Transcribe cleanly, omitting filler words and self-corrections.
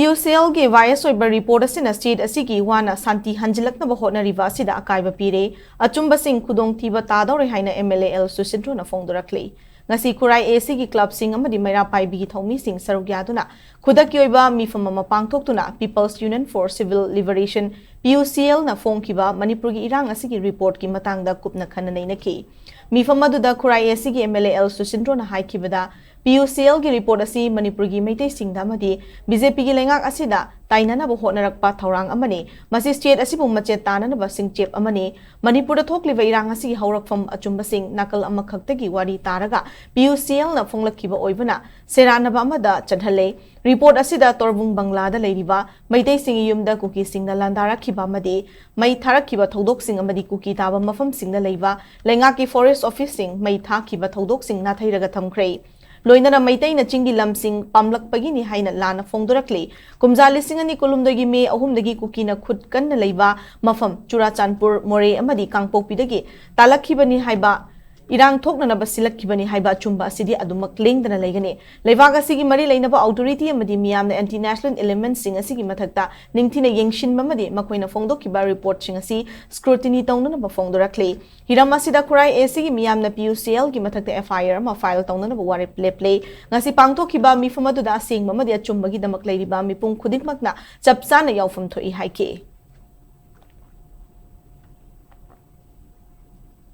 PUCL के voice ओइबा report असिना state असिगी वाना शांति हंजिलकनबा होटनरिबा असिदा अकाइबा पीरे अचुंबसिंग खुदोंग थीबा तादौरे हाइना MLA L Susindro na फोंदोरखले ngasi kurai AC gi club sing amadi maira paibi gi thomi sing sarugya khudaki oiba mifam ama pangthoktuna People's Union for Civil Liberation PUCL na phongkiba Manipur gi irang asigi report ki matangda kupna khananai naki mifam aduda kurai AC gi MLA L Susindro na haikibada PUCL की report असी मणिपुर की मैते सिंगदा मदी BJP की लेंगाक असिदा ताइनानब होटनरकपा थौरांग अमने मसी state असिबु मचे तानानब सिंगचेप अमने मणिपुर थोकलिबा इरांग असिगी हौरकफम अचुंबसिंग नाकल अमखक्तगी वारी तारगा PUCL ना फोंगलखिबा ओइबना सेरानब अमदा चढले रिपोर्ट असिदा तोरबुंग बंगलादा लेरिबा मैते सिंगी युमदा कुकी सिंगना लांदारखिबा मदी मै थारखिबा थौदोक सिंग अमदी कुकी ताबा मफम सिंगना लेबा लेंगा की फॉरेस्ट ऑफिस सिंग मै थाखिबा थौदोक सिंग नाथैरगा थमख्रे लोइनना मैतैना चिंगी लमसिंग पामलकपगिनी हाइना लाना फोंदोरखले कुमजा लिसिंग अनि कोलुमदगी मे अहुमदगी कुकीना खुद कन्न लेबा मफम चुराचानपुर मोरे अमदी कांगपोकपीदगी तालखिबनी हाइबा इरांग थोकननब सिलखिबनी हाइबा चुंबा असिदी अदुमक लेंगदना लेगने लेबाग असिगी मरि लेनबा ऑथोरिटी अमदी मियामना एंटी नेशनल एलिमेंट्स सिंग असिगी मथक्ता निंगथिना येंगशिनबा मदी मखोइना फोंदोकिबा रिपोर्ट सिंग असि स्क्रूटिनी तौननबा फोंदोरखले हिराम असिदा खुराई एसीगी मियामना PUCL की मथक्ता FIR अमा file तौननबा वारेप लेप्ले ngasi pangthokiba mifam aduda singma madi achumba gi damak leiriba mipung khudikmakna chapchana yaufam thoi haike